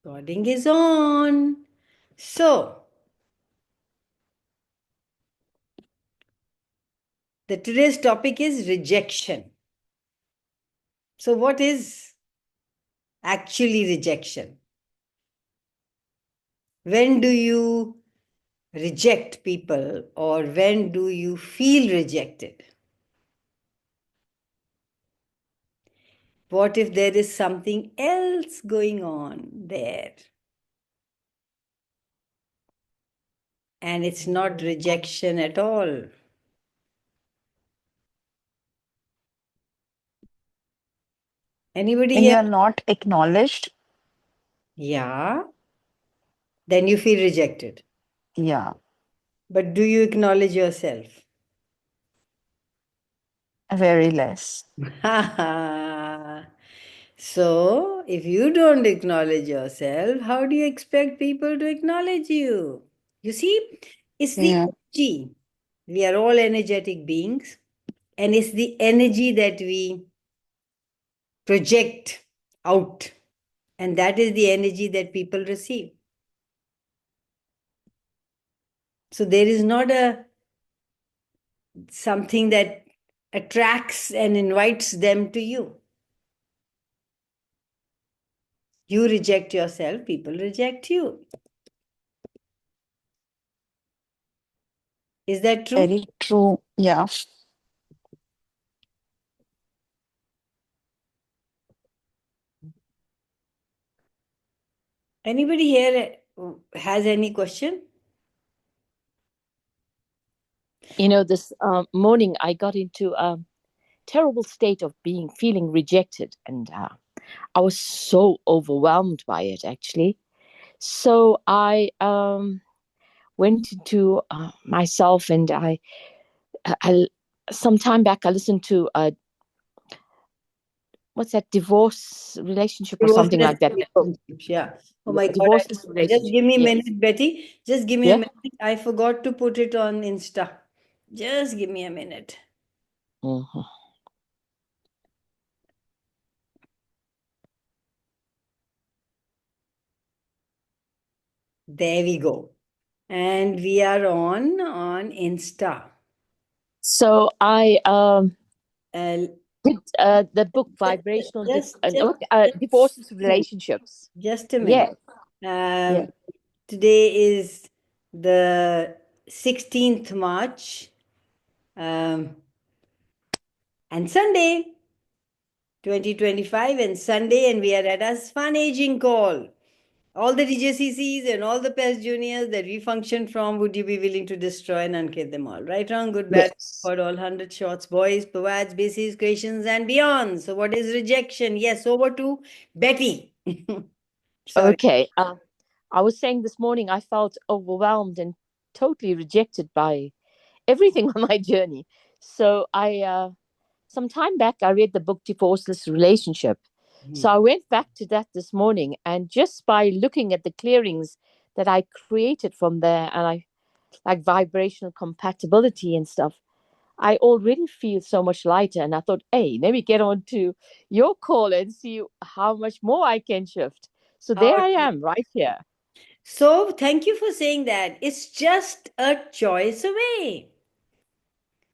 Recording is on. So, today's topic is rejection. So, what is actually rejection? When do you reject people, or when do you feel rejected? What if there is something else going on there? And it's not rejection at all. Anybody When here? you're not acknowledged, Yeah. Then you feel rejected. yeah, But do you acknowledge yourself? very less. So, if you don't acknowledge yourself, how do you expect people to acknowledge you? You see, it's the Yeah. energy. We are all energetic beings, and it's the energy that we project out, and that is the energy that people receive. So, there is not a something that attracts and invites them to you. You reject yourself, people reject you. Is that true? Very true. Yeah. Anybody here has any question? This morning I got into a terrible state of feeling rejected, and I was so overwhelmed by it, actually. So I went into myself, and I some time back I listened to what's that, divorce relationship or something Divorceless like that. relationships, yeah. Oh my God, Divorceless just relationship. give me a Yes. minute, Betty. Just give me a Yeah. minute. I forgot to put it on Insta. Just give me a minute. Mhm. There we go. And we are on Insta. So I Uh, did the book Vibrational just Divorces Relationships. just a minute. Yeah. Yeah. Um, Today is the 16th March, and Sunday, 2025, and Sunday, and we are at a fun aging call. All the DJCCs and all the past juniors that we function from, would you be willing to destroy and unkid them all? Right, wrong, good, bad, Yes. for all 100 shots, boys, pervades, bases, creations, and beyond. So, what is rejection? Yes, over to Betty. Sorry. Okay. I was saying this morning I felt overwhelmed and totally rejected by everything on my journey. So I some time back I read the book Divorceless Relationship. So I went back to that this morning, and just by looking at the clearings that I created from there, and I like vibrational compatibility and stuff, I already feel so much lighter. And I thought, hey, let me get on to your call and see how much more I can shift. So How there I am, right here. So, thank you for saying that. It's just a choice away.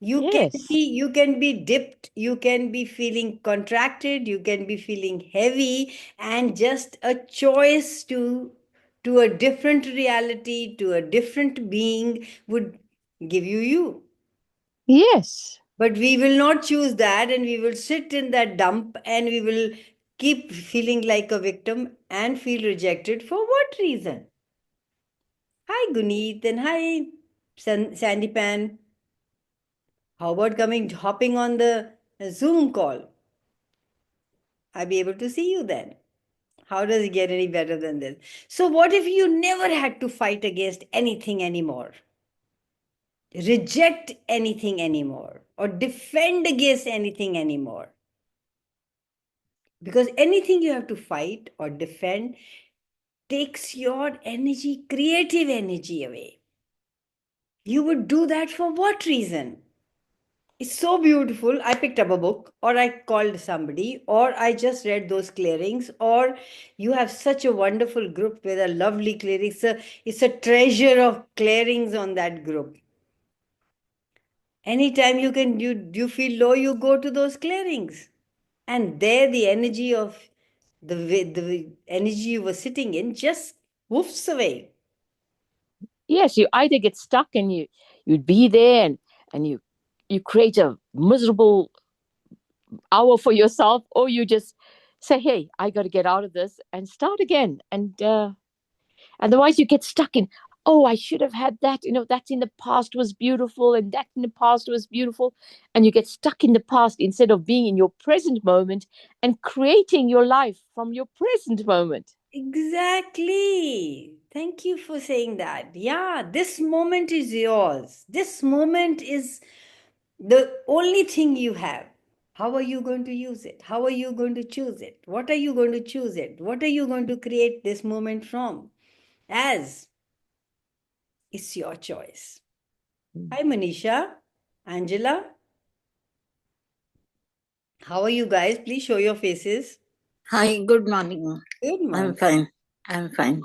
Yes. You can be dipped, you can be feeling contracted, you can be feeling heavy, and just a choice to a different reality, to a different being would give you. Yes. But we will not choose that, and we will sit in that dump, and we will keep feeling like a victim and feel rejected. For what reason? Hi Guneet, and hi Sandy Pan. How about hopping on the Zoom call? I'll be able to see you then. How does it get any better than this? So, what if you never had to fight against anything anymore? Reject anything anymore? Or defend against anything anymore? Because anything you have to fight or defend takes your energy, creative energy away. You would do that for what reason? It's so beautiful. I picked up a book, or I called somebody, or I just read those clearings, or you have such a wonderful group with a lovely clearings. It's a treasure of clearings on that group. Anytime you feel low, you go to those clearings. And there the energy of the energy you were sitting in just woofs away. Yes, you either get stuck and you'd be there and you create a miserable hour for yourself, or you just say, hey, I got to get out of this and start again. And otherwise you get stuck in, oh, I should have had that, that in the past was beautiful, and that in the past was beautiful. And you get stuck in the past instead of being in your present moment and creating your life from your present moment. Exactly. Thank you for saying that. Yeah, this moment is yours. This moment is the only thing you have. How are you going to use it? How are you going to choose it? What are you going to choose it? What are you going to create this moment from? As it's your choice. Hi, Manisha, Angela. How are you guys? Please show your faces. Hi, good morning. Good I'm morning. fine. I'm fine.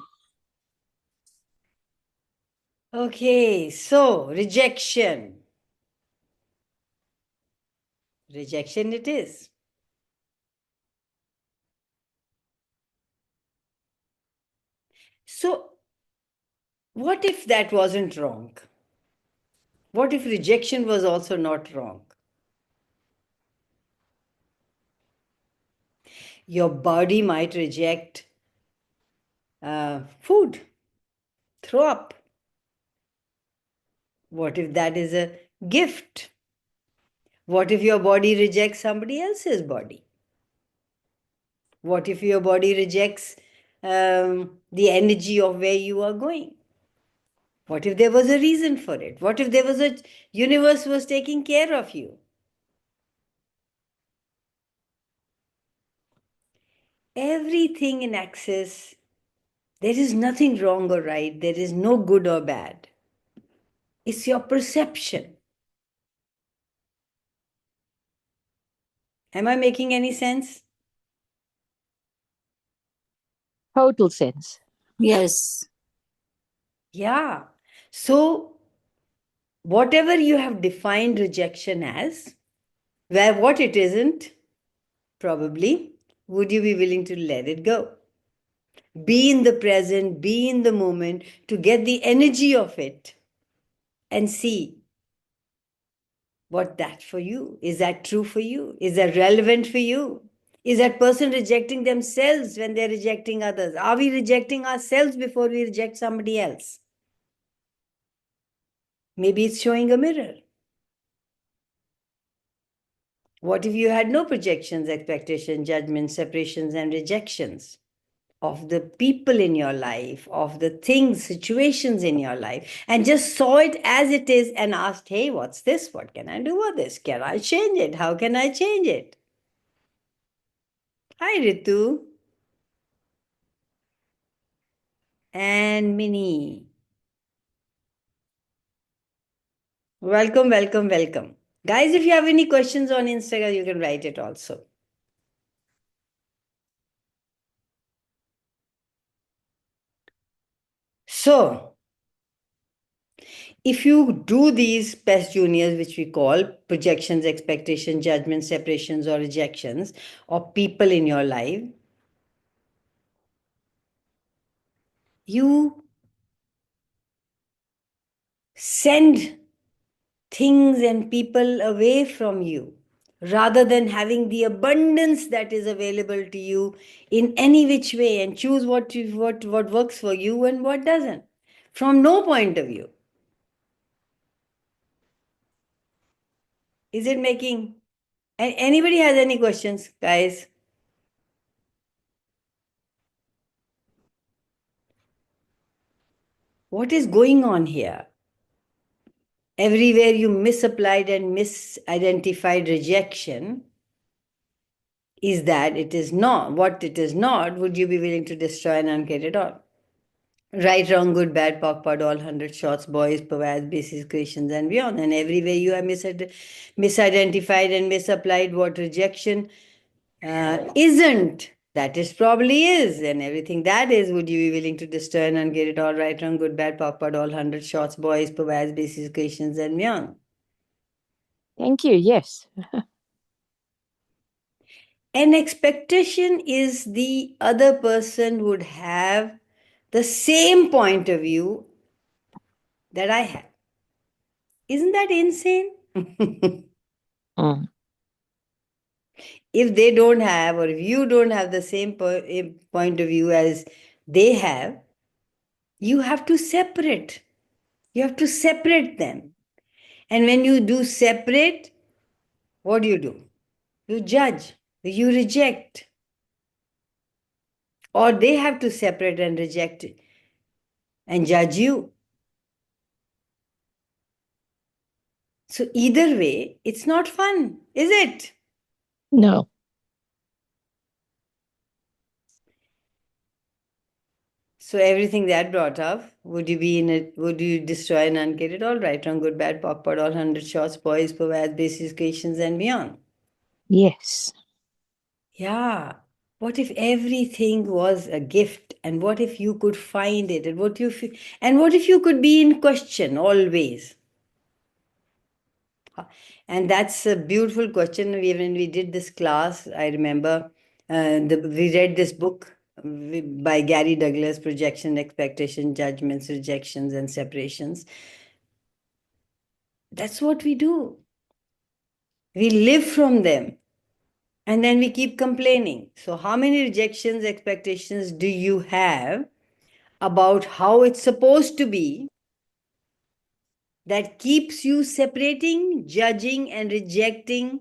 Okay, so rejection. Rejection it is. So, what if that wasn't wrong? What if rejection was also not wrong? Your body might reject food, throw up. What if that is a gift? What if your body rejects somebody else's body? What if your body rejects the energy of where you are going? What if there was a reason for it? What if there was a universe was taking care of you? Everything in access, there is nothing wrong or right. There is no good or bad. It's your perception. Am I making any sense? Total sense. Yes. Yeah. So, whatever you have defined rejection as, where what it isn't, probably, would you be willing to let it go? Be in the present, be in the moment to get the energy of it and see what that for you. Is that true for you? Is that relevant for you? Is that person rejecting themselves when they're rejecting others? Are we rejecting ourselves before we reject somebody else? Maybe it's showing a mirror. What if you had no projections, expectations, judgments, separations, and rejections of the people in your life, of the things, situations in your life, and just saw it as it is and asked, hey, what's this? What can I do with this? Can I change it? How can I change it? Hi, Ritu and Minnie. Welcome, welcome, welcome. Guys, if you have any questions on Instagram, you can write it also. So, if you do these pest juniors, which we call projections, expectations, judgments, separations, or rejections of people in your life, you send things and people away from you rather than having the abundance that is available to you in any which way, and choose what works for you and what doesn't from no point of view. Is it making anybody has any questions, guys? What is going on here? Everywhere you misapplied and misidentified rejection is that it is not what it is not. Would you be willing to destroy and uncreate it all? Right, wrong, good, bad, POC, POD, all 100 shots, boys, POVAS, basis, equations, and beyond. And everywhere you have misidentified and misapplied what rejection isn't. That is probably is. And everything that is, would you be willing to discern and get it all right, wrong, good, bad, POC, POD, all 100 shots, boys, POVAS, basis, equations, and beyond? Thank you. Yes. An expectation is the other person would have the same point of view that I have. Isn't that insane? Mm. If they don't have, or if you don't have the same point of view as they have, you have to separate. You have to separate them. And when you do separate, what do? You judge, you reject. Or they have to separate and reject and judge you. So either way, it's not fun, is it? No. So everything that brought up, would you be in it? Would you destroy and uncare it? All right, wrong, good, bad, POC, POD, all 100 shots, boys, POVAS, basis, equations, and beyond. Yes. Yeah. What if everything was a gift? And what if you could find it? And what if you could be in question always? And that's a beautiful question. When we did this class, I remember we read this book by Gary Douglas, Projection, Expectation, Judgments, Rejections, and Separations. That's what we do. We live from them. And then we keep complaining. So how many rejections, expectations do you have about how it's supposed to be that keeps you separating, judging, and rejecting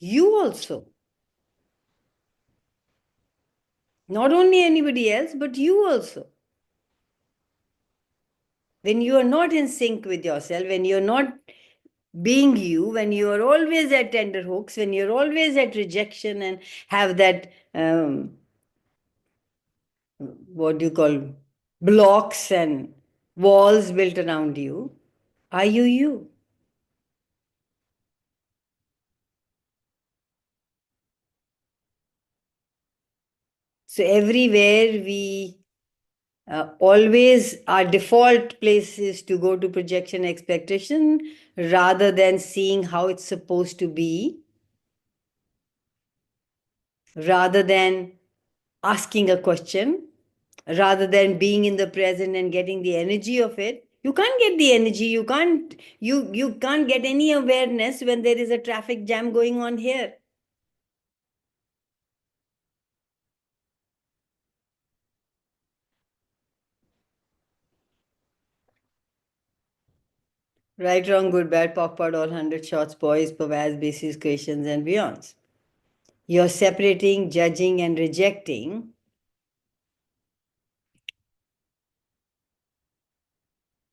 you also? Not only anybody else, but you also. When you are not in sync with yourself, when you're not being you, when you are always at tenterhooks, when you're always at rejection and have that, what do you call, blocks and walls built around you, are you you? So everywhere we always, our default place is to go to projection expectation rather than seeing how it's supposed to be, rather than asking a question, rather than being in the present and getting the energy of it. You can't get the energy, you can't get any awareness when there is a traffic jam going on here. Right, wrong, good, bad, POC, POD, all 100 shots, boys, POVAS, basis, questions, and beyonds. You're separating, judging, and rejecting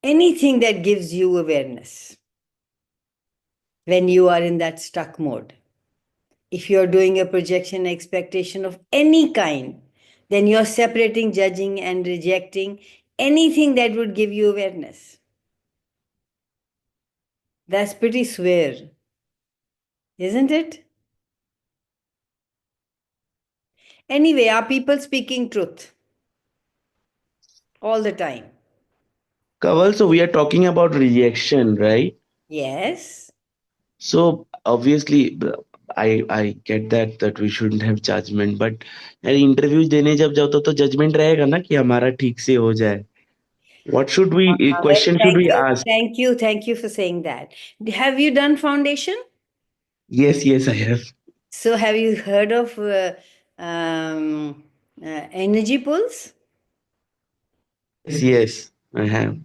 anything that gives you awareness when you are in that stuck mode. If you're doing a projection expectation of any kind, then you're separating, judging, and rejecting anything that would give you awareness. That's pretty swear, isn't it? Anyway, are people speaking truth all the time? Kaval, so we are talking about rejection, right? Yes. So obviously, I get that we shouldn't have judgment, but यार interviews देने जब जाओ तो judgement रहेगा ना कि हमारा ठीक से हो जाए. What should we question should we ask? Thank you for saying that. Have you done foundation? Yes, I have. So have you heard of energy pulse? Yes, I have.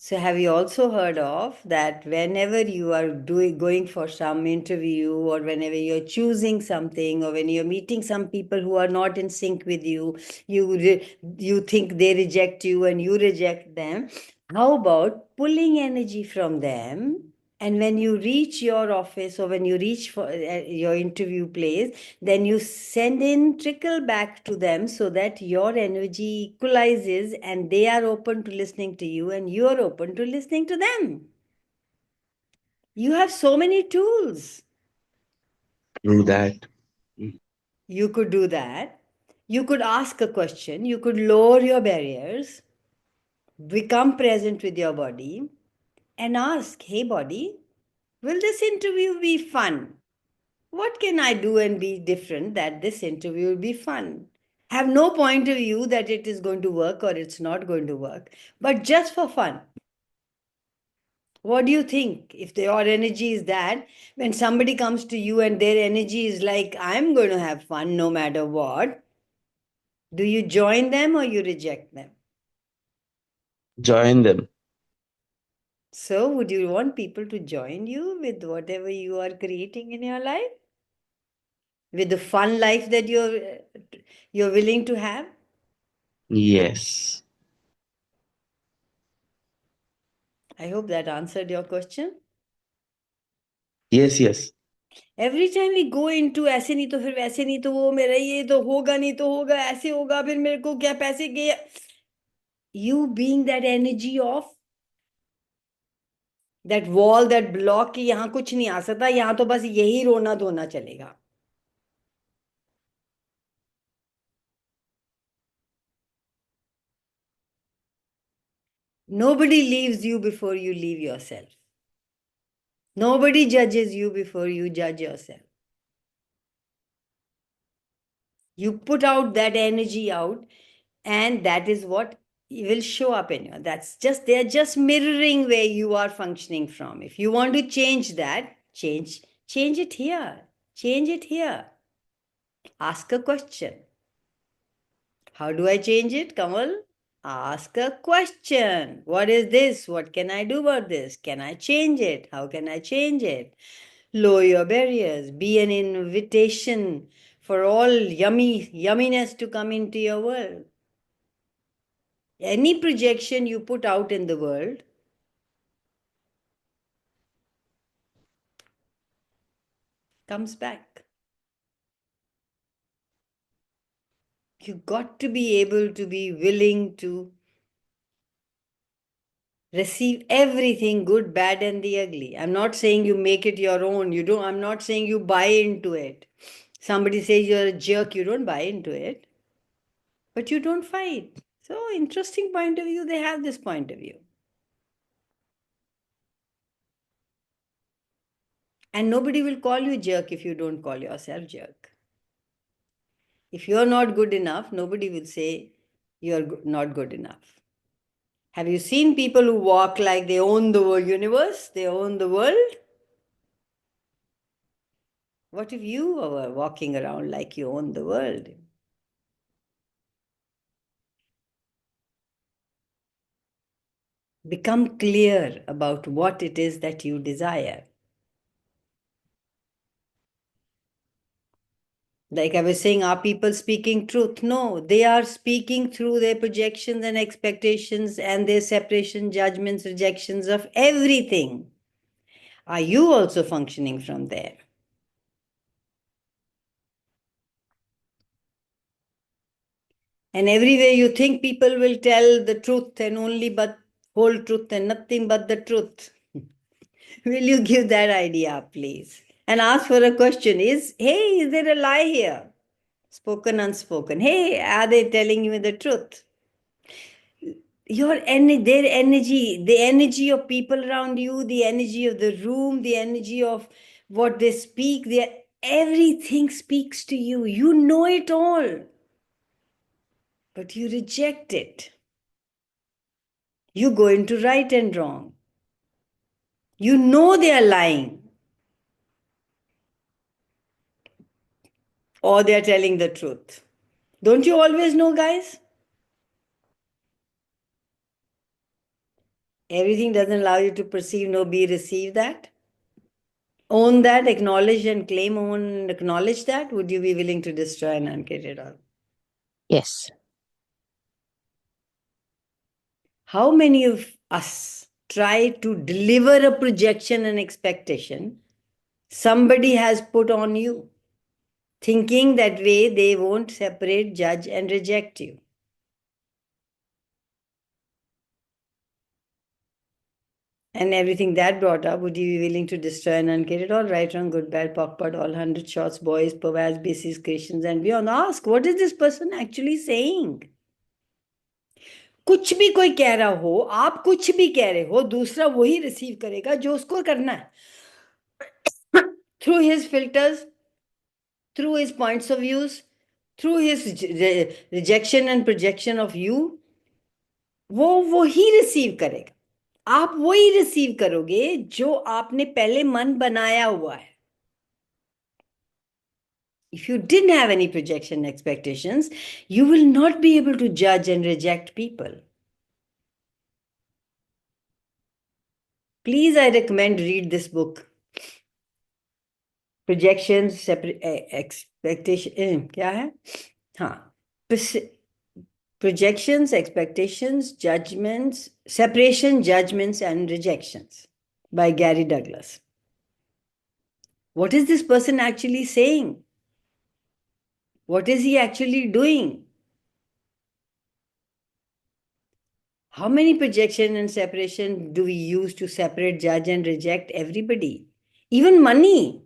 So have you also heard of that whenever you are going for some interview, or whenever you're choosing something, or when you're meeting some people who are not in sync with you, you think they reject you and you reject them. How about pulling energy from them And when you reach your office or when you reach for your interview place, then you send in trickle back to them so that your energy equalizes and they are open to listening to you and you are open to listening to them. You have so many tools. True that. You could do that. You could ask a question. You could lower your barriers, become present with your body, and ask, hey, body, will this interview be fun? What can I do and be different that this interview will be fun? Have no point of view that it is going to work or it's not going to work, but just for fun. What do you think? If your energy is that, when somebody comes to you and their energy is like, I'm going to have fun no matter what, do you join them or you reject them? Join them. So, would you want people to join you with whatever you are creating in your life? With the fun life that you're willing to have? Yes. I hope that answered your question. Yes, yes. Every time we go into ऐसे नहीं तो फिर वैसे नहीं तो वो मेरा ये तो होगा नहीं तो होगा ऐसे होगा फिर मेरे को क्या पैसे गए you being that energy of that wall that block कि यहाँ कुछ नहीं आ सकता यहाँ तो बस यही रोना धोना चलेगा nobody leaves you before you leave yourself. Nobody judges you before you judge yourself. You put out that energy out, and that is what will show up in you. That's just, they're just mirroring where you are functioning from. If you want to change that, change it here. Change it here. Ask a question. How do I change it, Kamal? Ask a question. What is this? What can I do about this? Can I change it? How can I change it? Lower your barriers. Be an invitation for all yumminess to come into your world. Any projection you put out in the world comes back. You got to be able to be willing to receive everything, good, bad, and the ugly. I'm not saying you make it your own. I'm not saying you buy into it. Somebody says you're a jerk, you don't buy into it. But you don't fight. So, interesting point of view, they have this point of view. And nobody will call you jerk if you don't call yourself jerk. If you're not good enough, nobody will say you're not good enough. Have you seen people who walk like they own the universe? They own the world? What if you were walking around like you own the world? Become clear about what it is that you desire. Like I was saying, are people speaking truth? No, they are speaking through their projections and expectations and their separation, judgments, rejections of everything. Are you also functioning from there? And everywhere you think people will tell the truth and only but whole truth and nothing but the truth. Will you give that idea up, please? And ask for a question. Is there a lie here? Spoken, unspoken. Hey, are they telling you the truth? Their energy, the energy of people around you, the energy of the room, the energy of what they speak, everything speaks to you. You know it all. But you reject it. You go into right and wrong. You know they are lying. Or they are telling the truth. Don't you always know, guys? Everything doesn't allow you to perceive, nor be receive that. Own that, acknowledge and claim, own and acknowledge that. Would you be willing to destroy and uncreate it all? Yes. How many of us try to deliver a projection and expectation somebody has put on you, thinking that way they won't separate, judge, and reject you. And everything that brought up, would you be willing to destroy and uncreate it all? Right, wrong, good, bad, POC, POD, all 100 shots, boys, POVAS, basis, creations, and beyond. Ask, what is this person actually saying? कुछ भी कोई कह रहा हो, आप कुछ भी कह रहे हो, दूसरा वही रिसीव करेगा जो उसको करना है. Through his filters, through his points of views, through his rejection and projection of you, वो ही रिसीव करेगा. आप वही रिसीव करोगे जो आपने पहले मन बनाया हुआ है. If you didn't have any projection expectations, you will not be able to judge and reject people. Please, I recommend read this book. Projections, expectation, क्या है? हाँ. Projections, expectations, judgments, separation, judgments, and rejections by Gary Douglas. What is this person actually saying? What is he actually doing? How many projection and separation do we use to separate, judge, and reject everybody? Even money.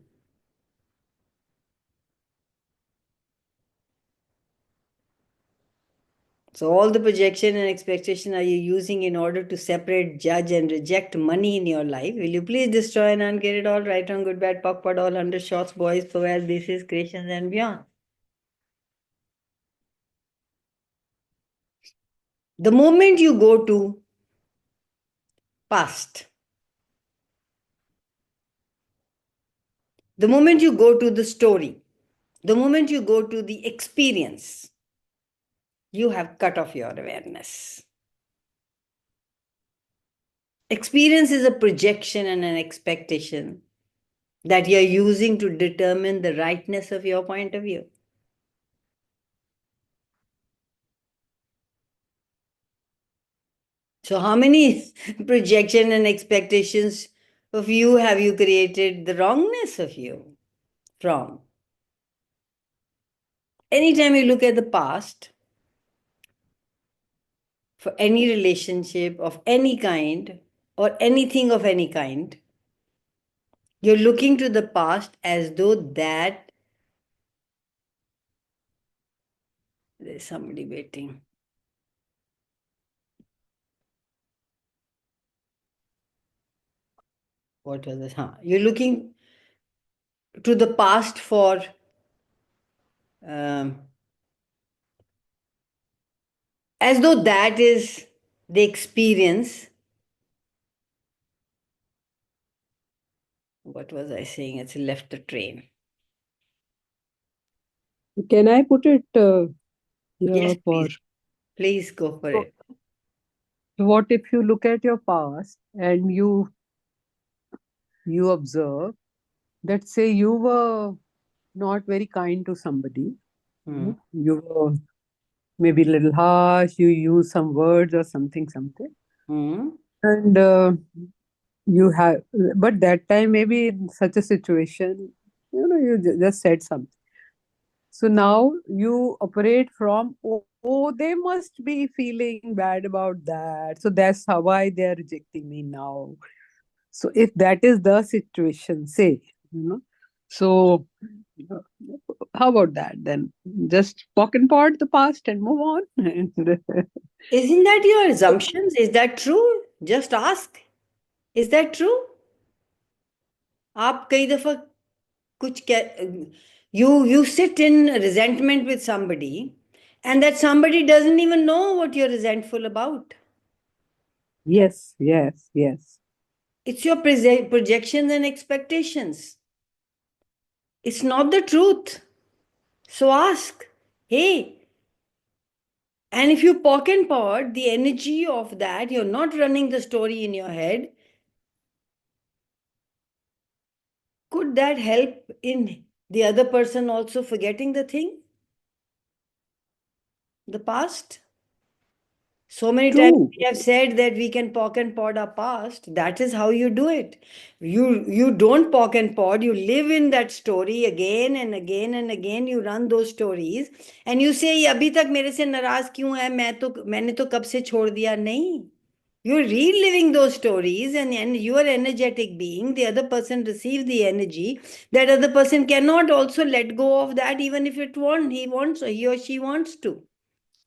So all the projection and expectation are you using in order to separate, judge, and reject money in your life? Will you please destroy and uncreate it all? Right, wrong, good, bad, POC, POD, all 100 shots, boys, POVAS, basis, creations, and beyond. The moment you go to past, the moment you go to the story, the moment you go to the experience, you have cut off your awareness. Experience is a projection and an expectation that you're using to determine the rightness of your point of view. So how many projection and expectations of you have you created the wrongness of you from? Anytime you look at the past, for any relationship of any kind or anything of any kind, you're looking to the past as though that there's somebody waiting. What was this? You're looking to the past for as though that is the experience. What was I saying? It's left the train. Can I put it Yes, here for please go for So- it. what if you look at your past and you observe that, say, you were not very kind to somebody, Hmm. you were maybe a little harsh, you use some words or something, Hmm. and you have, but that time maybe in such a situation, you just said something. So now you operate from, oh, they must be feeling bad about that. So that's why they are rejecting me now. So if that is the situation, say, so uh, how about that then? Just poke and pot the past and move on. Isn't that your assumptions? Is that true? Just ask. Is that true? आप कई दफा कुछ you sit in resentment with somebody and that somebody doesn't even know what you're resentful about. Yes, yes, yes. It's your projections and expectations. It's not the truth. So ask, hey, and if you poke and pod the energy of that, you're not running the story in your head. Could that help in the other person also forgetting the thing? The past? So many times True. we have said that we can pock and pod our past. That is how you do it. You don't pock and pod. You live in that story again and again and again. You run those stories and you say, "ये अभी तक मेरे से नाराज क्यों है? मैंने तो कब से छोड़ दिया." नहीं. You're reliving those stories, and you are energetic being. The other person receives the energy. That other person cannot also let go of that, even if he or she wants to.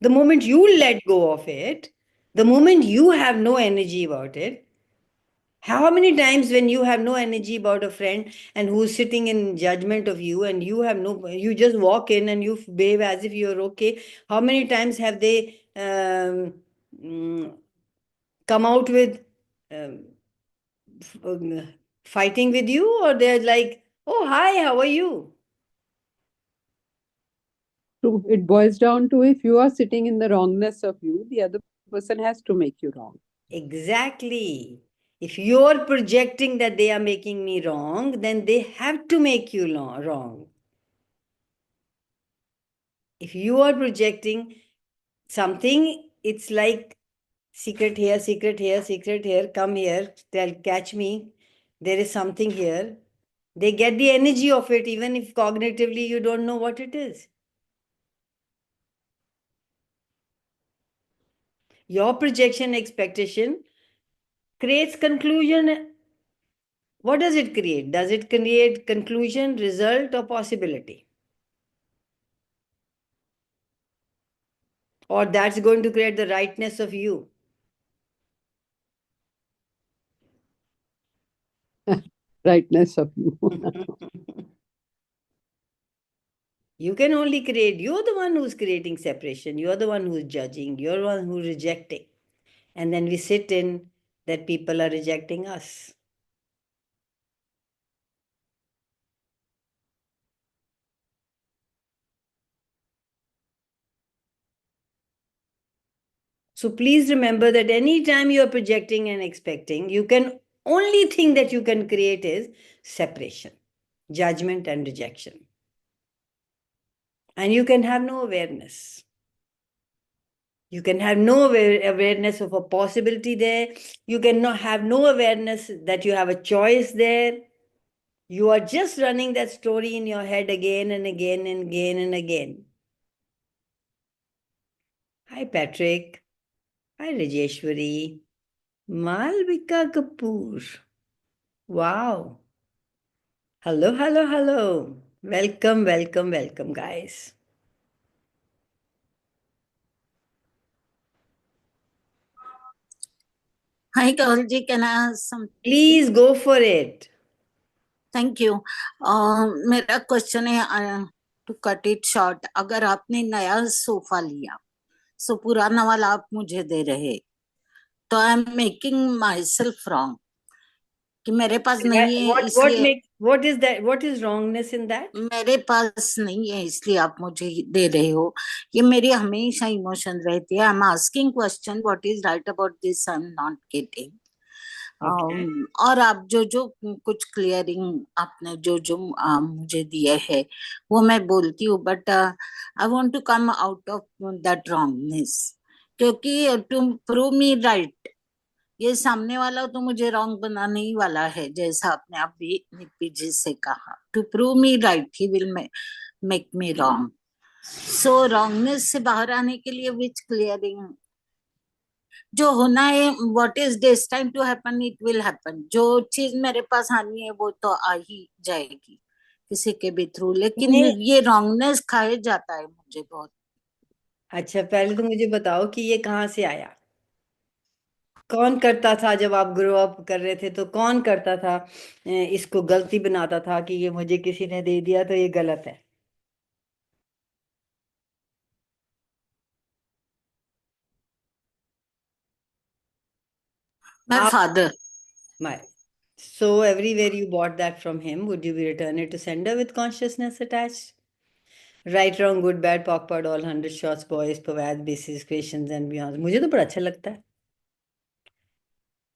The moment you let go of it, the moment you have no energy about it, how many times when you have no energy about a friend and who's sitting in judgment of you, and you just walk in and you behave as if you're okay, how many times have they mm, come out with um, fighting with you, or they're like, "Oh, hi, how are you?" True. It boils down to if you are sitting in the wrongness of you, the other person has to make you wrong. Exactly. If you're projecting that they are making me wrong, then they have to make you wrong. If you are projecting something, it's like secret here, secret here, secret here, come here, they'll catch me. There is something here. They get the energy of it, even if cognitively you don't know what it is. Your projection expectation creates conclusion. What does it create? Does it create conclusion, result, or possibility? Or that's going to create the rightness of you? Rightness of you. You can only create, you're the one who's creating separation, you're the one who's judging, you're the one who's rejecting. And then we sit in that people are rejecting us. So please remember that anytime you are projecting and expecting, you can only thing that you can create is separation, judgment, and rejection. And you can have no awareness. You can have no awareness of a possibility there. You cannot have no awareness that you have a choice there. You are just running that story in your head again and again and again and again. Hi, Patrick. Hi, Rajeshwari. Malvika Kapoor. Wow. Hello, hello, hello. Welcome, welcome, welcome, guys. Hi, Kavalji. Can I ask something? Please go for it. Thank you. मेरा question है to cut it short, अगर आपने नया sofa लिया, सो पुराना वाला आप मुझे दे रहे, तो I am making my self wrong कि मेरे पास नहीं है इसलिए What is that? What is wrongness in that? मेरे पास नहीं है इसलिए आप मुझे दे रहे हो, ये मेरी हमेशा इमोशन रहती है. I am asking question what is right about this, I am not getting. Okay. और आप जो जो कुछ क्लियरिंग आपने जो जो मुझे दिए है वो मैं बोलती हूँ, but I want to come out of that wrongness, क्योंकि टू प्रूव मी राइट, ये सामने वाला तो मुझे रॉन्ग बनाने ही वाला है, जैसा आपने अभी निपी जी से कहा, to prove me right he will make me wrong. So wrongness से बाहर आने के लिए विच क्लियरिंग जो होना है, what is destined to happen it will happen, जो चीज मेरे पास आनी है वो तो आ ही जाएगी किसी के भी थ्रू, लेकिन ये रॉन्गनेस खाए जाता है मुझे बहुत. अच्छा, पहले तो मुझे बताओ कि ये कहाँ से आया? कौन करता था जब आप ग्रो अप कर रहे थे? तो कौन करता था इसको गलती बनाता था कि ये मुझे किसी ने दे दिया तो ये गलत है? My father. My. So everywhere you bought that from him, would you be return it to sender with consciousness attached? Right, wrong, good, bad, POC, POD, all 100 shots, boys, pavads, basis, questions and beyond. मुझे तो बड़ा अच्छा लगता है.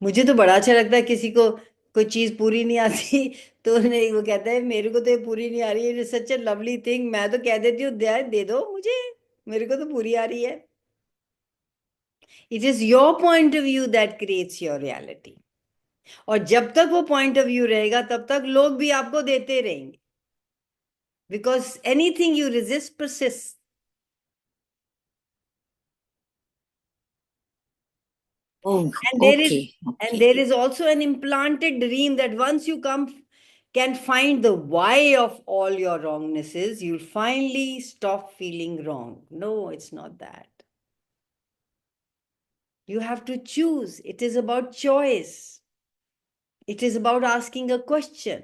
मुझे तो बड़ा अच्छा लगता है किसी को कोई चीज पूरी नहीं आती तो नहीं, वो कहता है मेरे को तो ये पूरी नहीं आ रही है, सच ए लवली थिंग. मैं तो कह देती हूँ दे दो मुझे, मेरे को तो पूरी आ रही है. It is your point of view that creates your reality. और जब तक वो point of view रहेगा तब तक लोग भी आपको देते रहेंगे. Because anything you resist persists. Oh, And there is okay. and there is also an implanted dream that once you can find the why of all your wrongnesses, you'll finally stop feeling wrong. No, it's not that. You have to choose. It is about choice. It is about asking a question.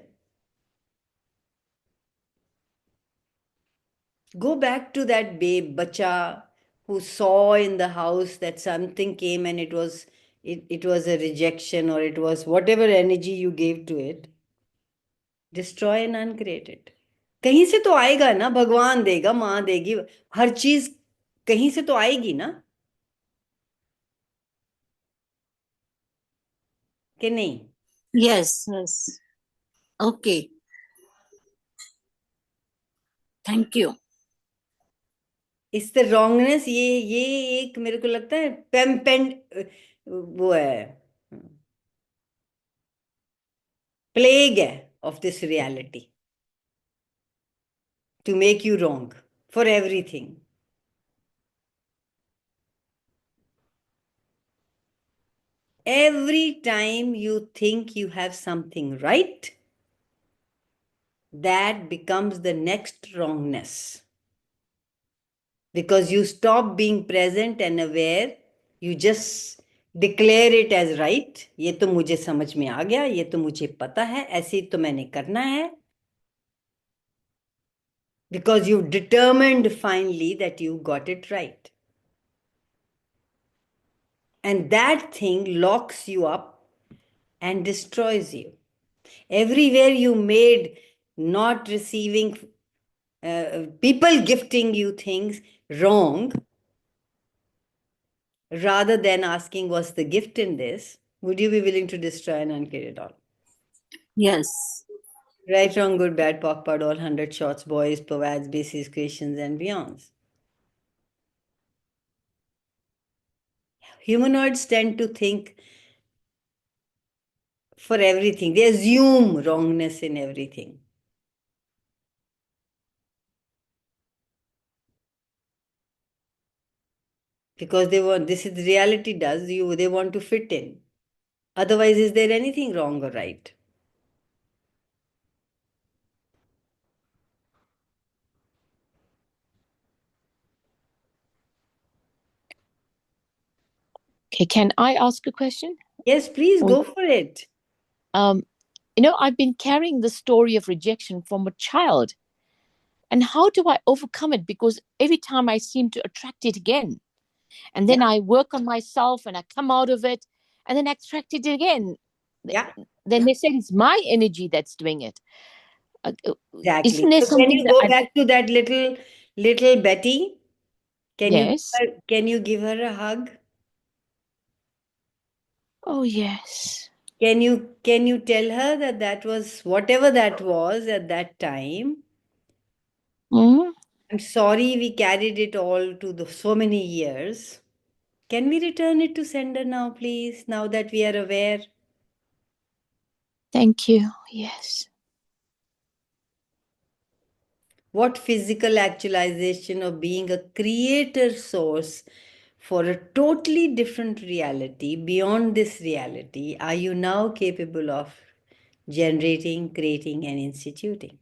Go back to that babe, bacha, who saw in the house that something came and it was a rejection, or it was whatever energy you gave to it. Destroy and uncreate it. कहीं से तो आएगा ना, भगवान देगा, माँ देगी, हर चीज कहीं से तो आएगी ना, कि नहीं? Yes, yes. Okay. Thank you. इस द रॉन्गनेस, ये एक मेरे को लगता है वो है, प्लेग है of this reality, to make you wrong for everything. Every time you think you have something right, that becomes the next wrongness. Because you stop being present and aware, you just declare it as right. ये तो मुझे समझ में आ गया, ये तो मुझे पता है, ऐसे ही तो मैंने करना है. Because you've determined finally that you got it right. And that thing locks you up and destroys you. Everywhere you made not receiving, people gifting you things wrong, rather than asking what's the gift in this, would you be willing to destroy and uncreate it all? Yes. Right, wrong, good, bad, POC, POD, all 100 shots, boys, POVADs, bases, creations, and beyonds. Humanoids tend to think for everything. They assume wrongness in everything. Because they want, this is reality does, they want to fit in. Otherwise, is there anything wrong or right? Okay, can I ask a question? Yes, please go for it. I've been carrying the story of rejection from a child. And how do I overcome it? Because every time I seem to attract it again. And then I work on myself and I come out of it and then I attract it again. Yeah. Then they say it's my energy that's doing it. Exactly. Isn't there So can something you that go back to that little Betty? Yes. Can you give her a hug? Oh, yes. Can you tell her that was whatever that was at that time? Mm? I'm sorry we carried it all to so many years. Can we return it to sender now, please? Now that we are aware. Thank you. Yes. What physical actualization of being a creator source for a totally different reality beyond this reality are you now capable of generating, creating, and instituting?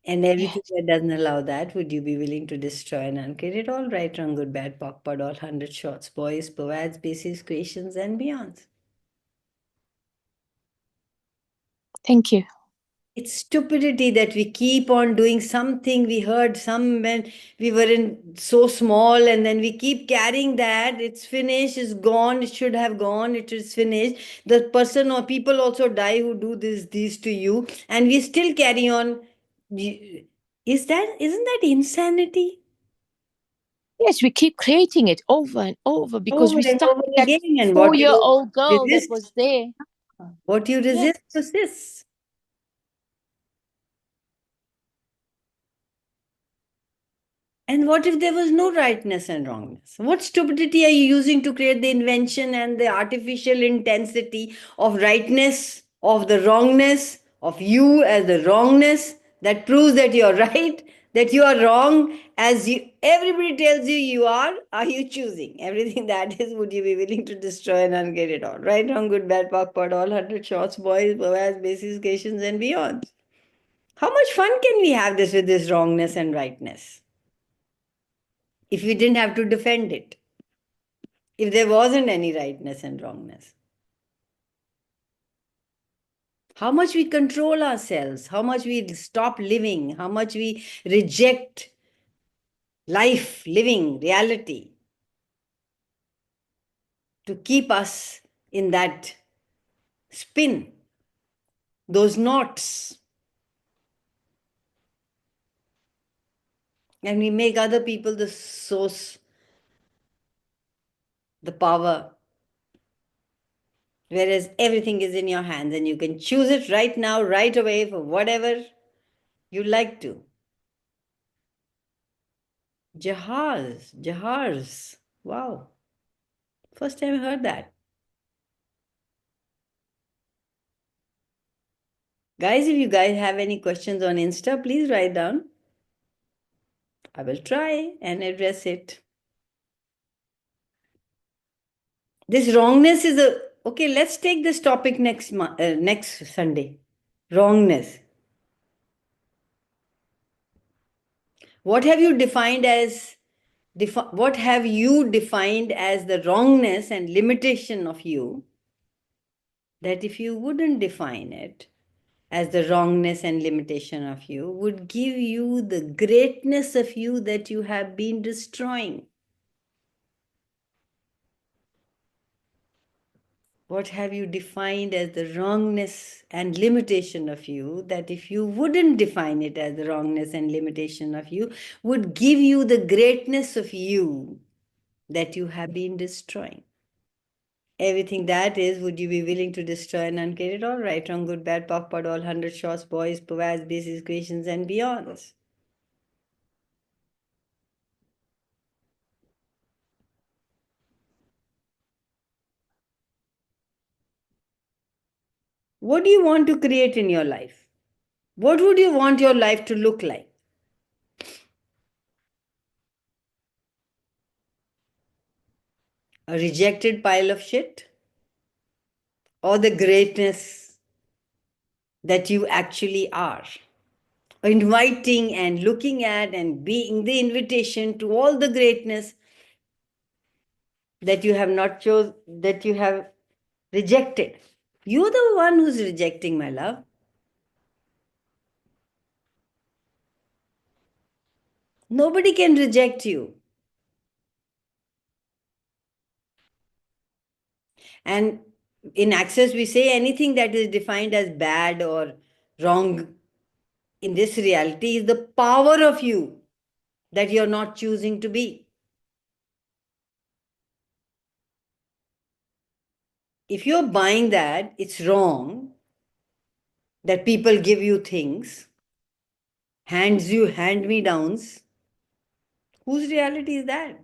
And everything that doesn't allow that, would you be willing to destroy and uncreate it all? Right, wrong, good, bad, POC, POD, all 100 shots, boys, POVADs, bases, creations, and beyonds. Thank you. It's stupidity that we keep on doing something we heard some when we were in so small, and then we keep carrying that. It's finished, it's gone, it should have gone, it is finished. The person or people also die who do these to you, and we still carry on. Isn't that insanity? Yes, we keep creating it over and over because Over we and stuck over with that again, and 4-year-old girl that resist, was there. what you resist persists. And what if there was no rightness and wrongness? What stupidity are you using to create the invention and the artificial intensity of rightness, of the wrongness, of you as the wrongness that proves that you're right, that you are wrong, as you everybody tells you you are you choosing? Everything that is, would you be willing to destroy and unget it all? Right, wrong, good, bad, POC, POD, all 100 shots, boys, boas, bases, occasions, and beyond. How much fun can we have this with this wrongness and rightness? If we didn't have to defend it, if there wasn't any rightness and wrongness. How much we control ourselves, how much we stop living, how much we reject life, living, reality to keep us in that spin, those knots. And we make other people the source, the power, whereas everything is in your hands and you can choose it right now, right away, for whatever you like to. Jahars. Wow. First time I heard that. Guys, if you guys have any questions on Insta, please write down. I will try and address it. This wrongness is a okay. Let's take this topic next Sunday. Wrongness. What have you defined as? What have you defined as the wrongness and limitation of you? That if you wouldn't define it as the wrongness and limitation of you, would give you the greatness of you that you have been destroying. What have you defined as the wrongness and limitation of you that if you wouldn't define it as the wrongness and limitation of you, would give you the greatness of you that you have been destroying? Everything that is, would you be willing to destroy and uncreate it all? Right, wrong, good, bad, POC, POD, all 100 shots, boys, POVAS, bases, equations, and beyonds. What do you want to create in your life? What would you want your life to look like? A rejected pile of shit? Or the greatness that you actually are? Inviting and looking at and being the invitation to all the greatness that you have not chose, that you have rejected. You're the one who's rejecting, my love. Nobody can reject you. And in Access, we say anything that is defined as bad or wrong in this reality is the power of you that you're not choosing to be. If you're buying that, it's wrong that people give you things, hands you hand me downs. Whose reality is that?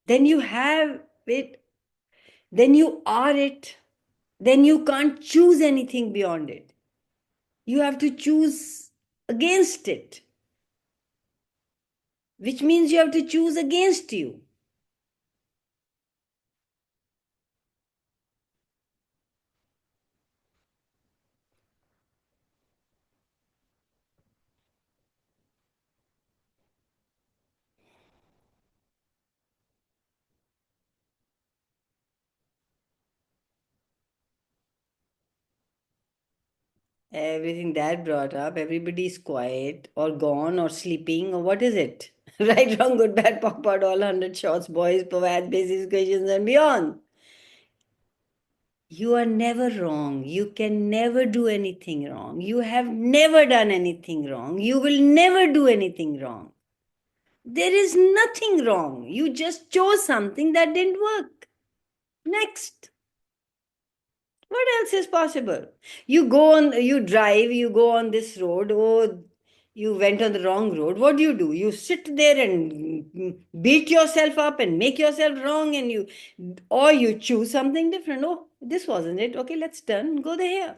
Then you have it, then you are it, then you can't choose anything beyond it. You have to choose against it, which means you have to choose against you. Everything that brought up, everybody's quiet or gone or sleeping or what is it? Right, wrong, good, bad, POC, POD, all 100 shots, boys, POVAD, basic equations, and beyond. You are never wrong. You can never do anything wrong. You have never done anything wrong. You will never do anything wrong. There is nothing wrong. You just chose something that didn't work. Next. What else is possible? You go on, you drive, you go on this road. Oh, you went on the wrong road, what do? You sit there and beat yourself up and make yourself wrong, and or you choose something different. Oh, this wasn't it. Okay, let's turn, go there.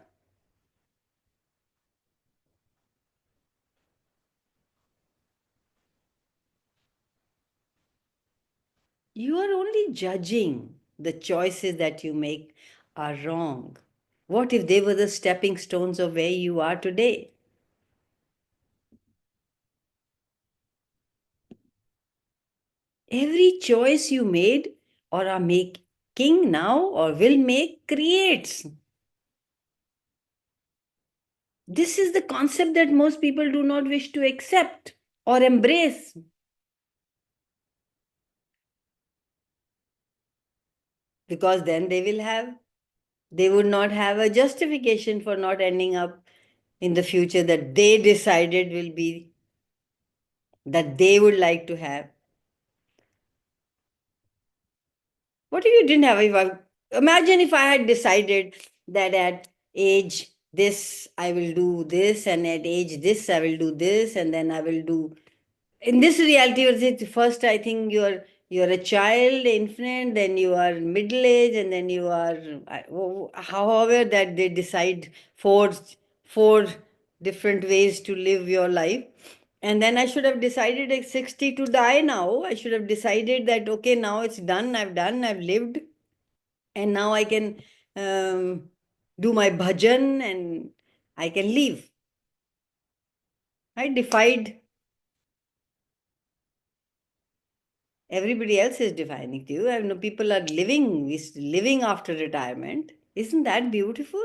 You are only judging the choices that you make are wrong. What if they were the stepping stones of where you are today? Every choice you made or are making now or will make creates. This is the concept that most people do not wish to accept or embrace. Because then they would not have a justification for not ending up in the future that they decided will be, that they would like to have. What if you didn't have? Imagine if I had decided that at age this I will do this, and at age this I will do this, and then I will do. In this reality, first I think you're a child, infant, then you are middle age, and then you are however that they decide four different ways to live your life. And then I should have decided at 60 to die now. I should have decided that, okay, now it's done, I've lived, and now I can do my bhajan and I can leave. I defied. Everybody else is defining to you. I know people are living after retirement. Isn't that beautiful?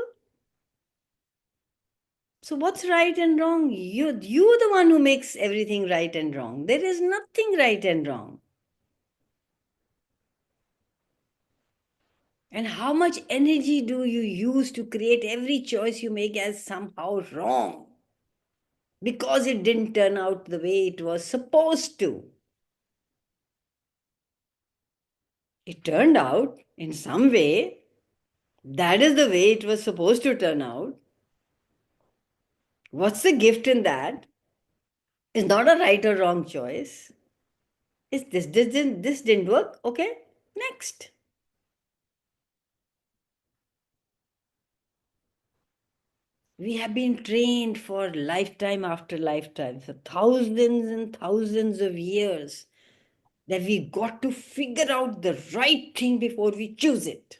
So what's right and wrong? You're the one who makes everything right and wrong. There is nothing right and wrong. And how much energy do you use to create every choice you make as somehow wrong? Because it didn't turn out the way it was supposed to. It turned out in some way. That is the way it was supposed to turn out. What's the gift in that? It's not a right or wrong choice. It's this didn't work. Okay, next. We have been trained for lifetime after lifetime, for thousands and thousands of years, that we got to figure out the right thing before we choose it.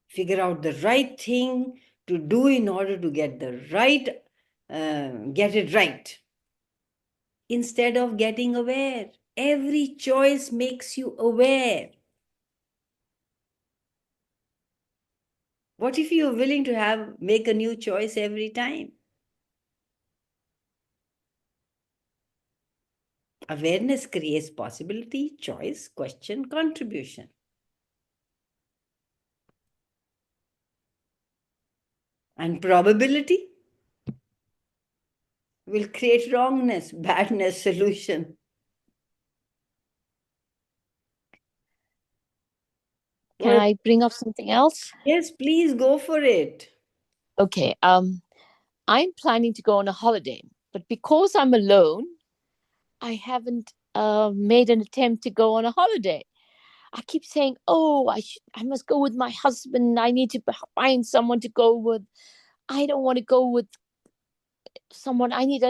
Figure out the right thing to do in order to get get it right. Instead of getting aware, every choice makes you aware. What if you're willing to make a new choice every time? Awareness creates possibility, choice, question, contribution. And probability will create wrongness, badness, solution. Can I bring up something else? Yes, please go for it. Okay. I'm planning to go on a holiday, but because I'm alone, I haven't made an attempt to go on a holiday. I keep saying, "Oh, I must go with my husband. I need to find someone to go with. I don't want to go with someone. I need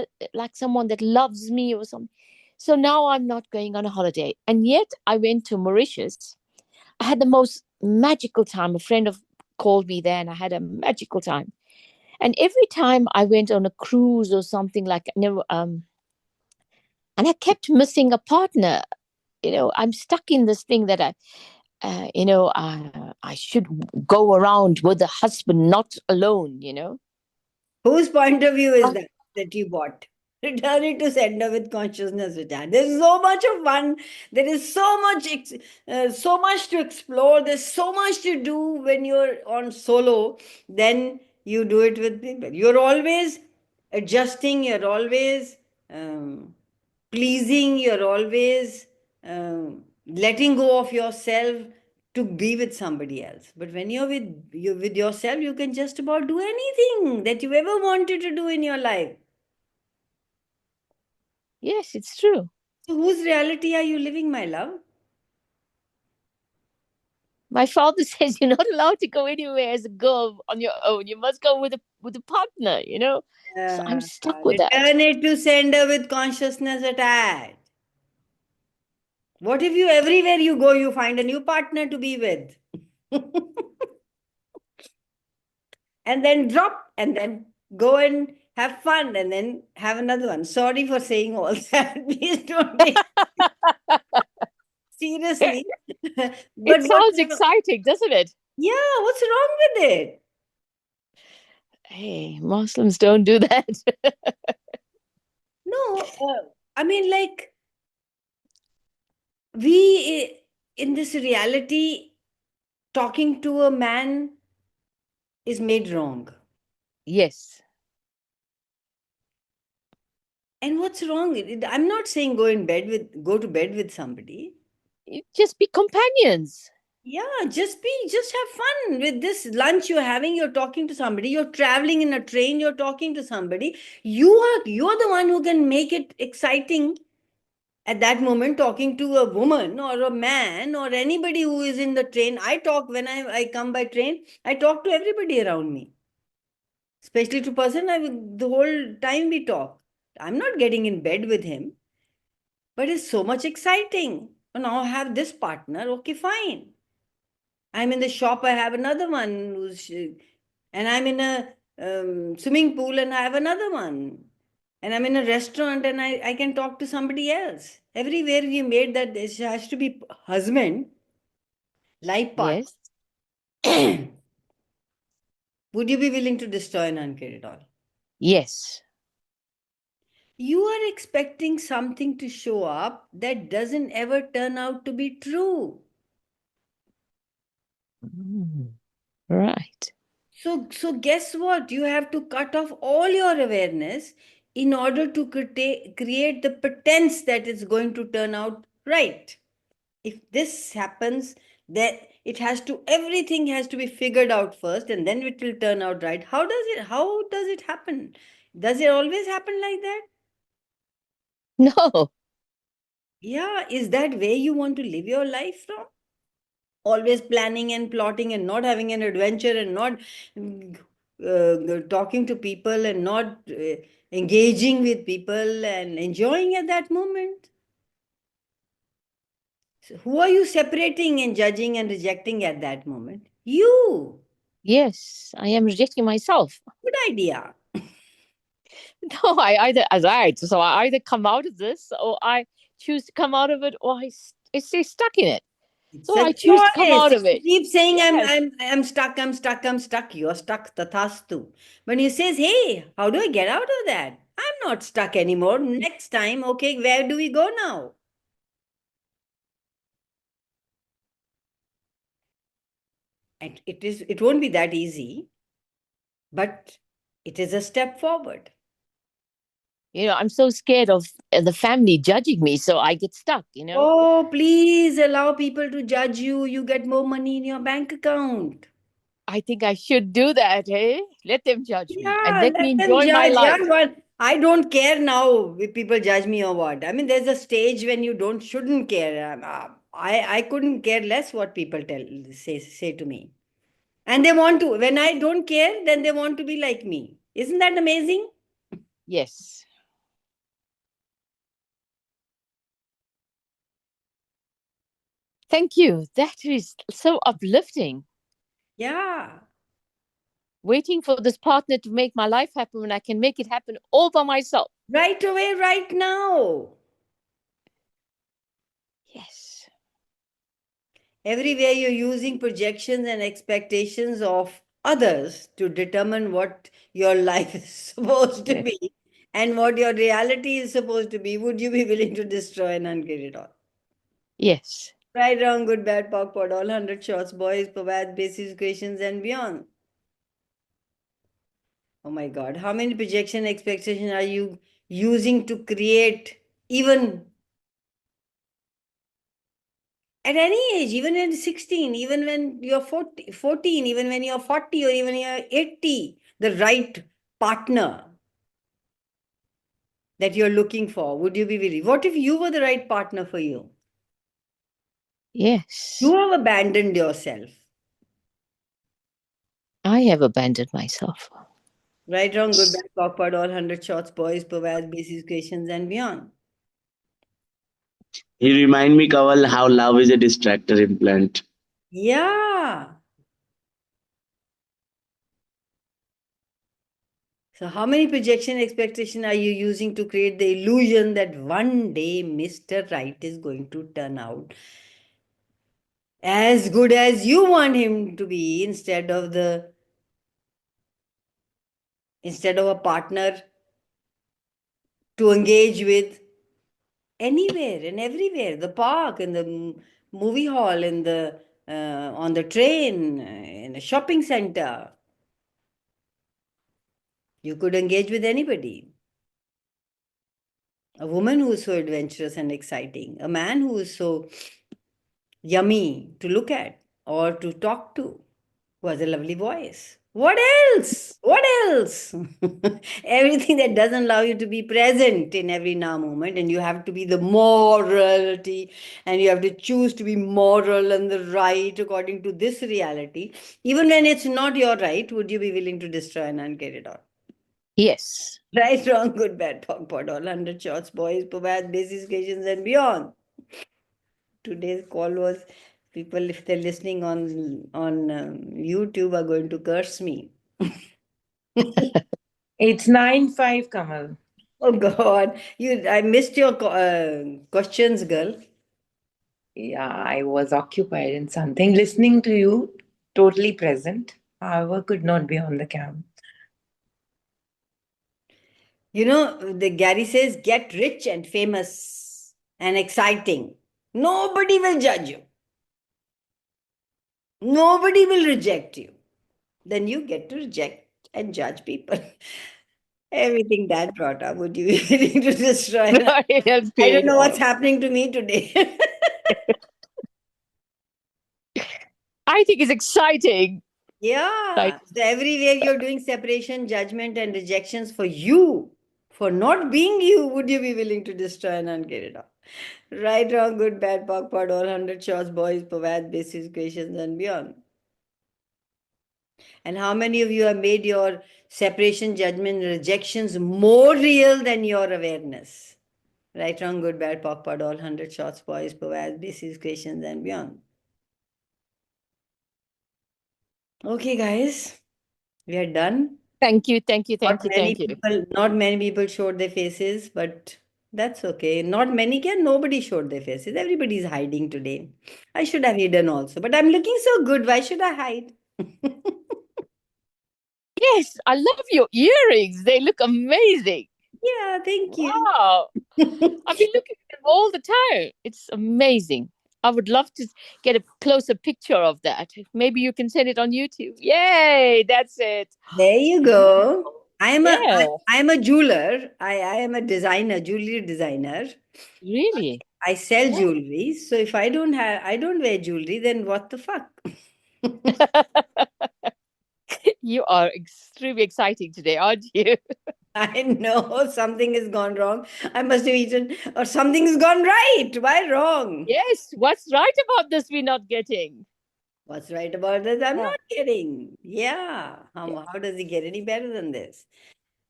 someone that loves me or something." So now I'm not going on a holiday, and yet I went to Mauritius. I had the most magical time. A friend of called me there, and I had a magical time. And every time I went on a cruise or something and I kept missing a partner. I'm stuck in this thing that I should go around with a husband, not alone. Whose point of view is that you bought? Return it to sender with consciousness return. There's so much of fun. There is so much to explore. There's so much to do when you're on solo. Then you do it with people. You're always adjusting. You're always pleasing. You're always letting go of yourself to be with somebody else. But when you're with yourself, you can just about do anything that you ever wanted to do in your life. Yes, it's true. So whose reality are you living, my love? My father says you're not allowed to go anywhere as a girl on your own. You must go with a partner, you know. So I'm stuck with that. Return it to sender with consciousness attached. What if you everywhere you go, you find a new partner to be with? And then drop and then go and have fun and then have another one. Sorry for saying all that. Please don't take seriously. But It sounds whatever. exciting, doesn't it? Yeah, what's wrong with it? Hey, Muslims don't do that. No, I mean, like, we in this reality, talking to a man is made wrong. Yes. And what's wrong? I'm not saying go to bed with somebody. You just be companions. Yeah, just have fun with this lunch you're having. You're talking to somebody. You're traveling in a train. You're talking to somebody. You're the one who can make it exciting at that moment. Talking to a woman or a man or anybody who is in the train. I talk when I come by train. I talk to everybody around me, especially to person. The whole time we talk. I'm not getting in bed with him, but it's so much exciting. Oh, now I have this partner. Okay, fine. I'm in the shop, I have another one and I'm in a swimming pool and I have another one. And I'm in a restaurant and I can talk to somebody else. Everywhere we made that this has to be husband, life partner. Yes. Would you be willing to destroy and uncreate it all? Yes. You are expecting something to show up that doesn't ever turn out to be true. Right. So guess what? You have to cut off all your awareness in order to create the pretense that it's going to turn out right. If this happens, then everything has to be figured out first and then it will turn out right. How does it happen? Does it always happen like that? No. Yeah, is that way you want to live your life from? Always planning and plotting and not having an adventure and not talking to people and not engaging with people and enjoying at that moment. So who are you separating and judging and rejecting at that moment? You. Yes, I am rejecting myself. Good idea. No, so I either come out of this or I choose to come out of it or I stay stuck in it. It's So a I choose to come choice. out If of you it. keep saying Yes. I'm stuck, I'm stuck, I'm stuck, you're stuck, tathastu. When you says, hey, how do I get out of that? I'm not stuck anymore. Next time, okay, where do we go now? And it won't be that easy, but it is a step forward. You know, I'm so scared of the family judging me, so I get stuck, you know. Oh, please allow people to judge you. You get more money in your bank account. I think I should do that, hey? Let them judge me and Yeah, let me let them enjoy my judge. Yeah, life. well, I don't care now if people judge me or what. I mean, there's a stage when you shouldn't care. I couldn't care less what people say to me. And they want to. When I don't care, then they want to be like me. Isn't that amazing? Yes. Thank you. That is so uplifting. Yeah. Waiting for this partner to make my life happen when I can make it happen all by myself. Right away, right now. Yes. Everywhere you're using projections and expectations of others to determine what your life is supposed to Yes. be and what your reality is supposed to be, would you be willing to destroy and uncreate it all? Yes. Right, wrong, good, bad, POC, POD, all 100 shots, boys, Pavad, basis equations, and beyond. Oh my God, how many projection expectations are you using to create even At any age, even when 16, even when you're 14, even when you're 40, or even you're 80, the right partner that you're looking for, would you be willing? What if you were the right partner for you? Yes. You have abandoned yourself. I have abandoned myself. Right, wrong, good, bad, awkward, all 100 shots, boys, provides basic questions and beyond. You remind me, Kaval, how love is a distractor implant. Yeah. So how many projection expectation are you using to create the illusion that one day Mr. Right is going to turn out as good as you want him to be, instead of a partner to engage with anywhere and everywhere, the park, in the movie hall, in the on the train, in a shopping center. You could engage with anybody. A woman who is so adventurous and exciting, a man who is so yummy to look at or to talk to, who has a lovely voice. What else? What else? Everything that doesn't allow you to be present in every now moment, and you have to be the morality, and you have to choose to be moral and the right according to this reality. Even when it's not your right, would you be willing to destroy and get it out? Yes. Right, wrong, good, bad, talk, pot, all 100 shots, boys, provide basic occasions and beyond. Today's call was, people, if they're listening on YouTube, are going to curse me. It's 9-5, Kamal. Oh God, I missed your questions, girl. Yeah, I was occupied in something, listening to you, totally present. However, could not be on the cam. You know, the Gary says, get rich and famous and exciting. Nobody will judge you. Nobody will reject you. Then you get to reject and judge people. Everything that brought up, would you be willing to destroy? I don't know what's happening to me today. I think it's exciting. Yeah. Right. So everywhere you're doing separation, judgment, and rejections for you, for not being you, would you be willing to destroy and get it off? Right, wrong, good, bad, POC, POD, all 100 shots, boys, POVAD, basic equations, and beyond. And how many of you have made your separation, judgment, rejections more real than your awareness? Right, wrong, good, bad, POC, POD, all 100 shots, boys, POVAD, basic equations, and beyond. Okay, guys, we are done. Thank you, thank you, thank you, thank you. Not many people showed their faces, but that's okay. Not many can. Nobody showed their faces. Everybody's hiding today. I should have hidden also, but I'm looking so good. Why should I hide? Yes, I love your earrings. They look amazing. Yeah, thank you. Wow. I've been looking at them all the time. It's amazing. I would love to get a closer picture of that. Maybe you can send it on YouTube. Yay, that's it. There you go. I'm Yeah. a jeweler. I am a designer, jewelry designer. Really? I sell jewelry. So if I don't wear jewelry, then what the fuck? You are extremely exciting today, aren't you? I know something has gone wrong. I must have eaten, or something has gone right. Why wrong? Yes. What's right about this we're not getting? What's right about this? I'm Yeah. not getting. Yeah. How does it get any better than this?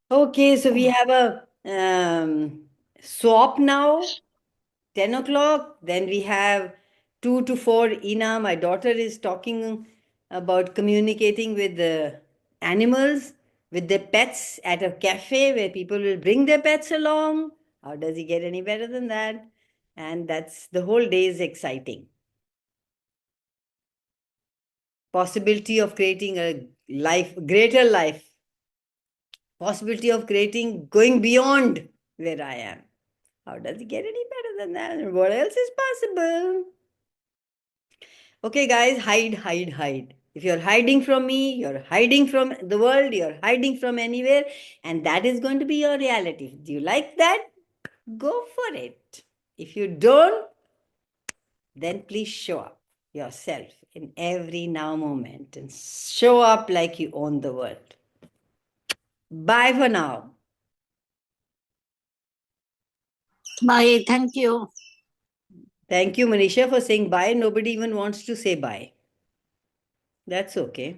Okay, so we have a swap now, 10 o'clock. Then we have 2 to 4. Ina, my daughter, is talking about communicating with the animals, with their pets at a cafe where people will bring their pets along. How does it get any better than that? And that's the whole day is exciting. Possibility of creating a greater life. Possibility of creating, going beyond where I am. How does it get any better than that? What else is possible? Okay, guys, hide. If you're hiding from me, you're hiding from the world, you're hiding from anywhere, and that is going to be your reality. Do you like that? Go for it. If you don't, then please show up yourself in every now moment and show up like you own the world. Bye for now. Bye. Thank you. Thank you, Manisha, for saying bye. Nobody even wants to say bye. That's okay.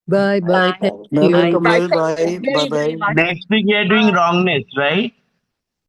Bye bye. Bye. Thank Bye bye, you. Kamal. Bye. Thank you Bye very bye. much. Next week we are doing wrongness, right?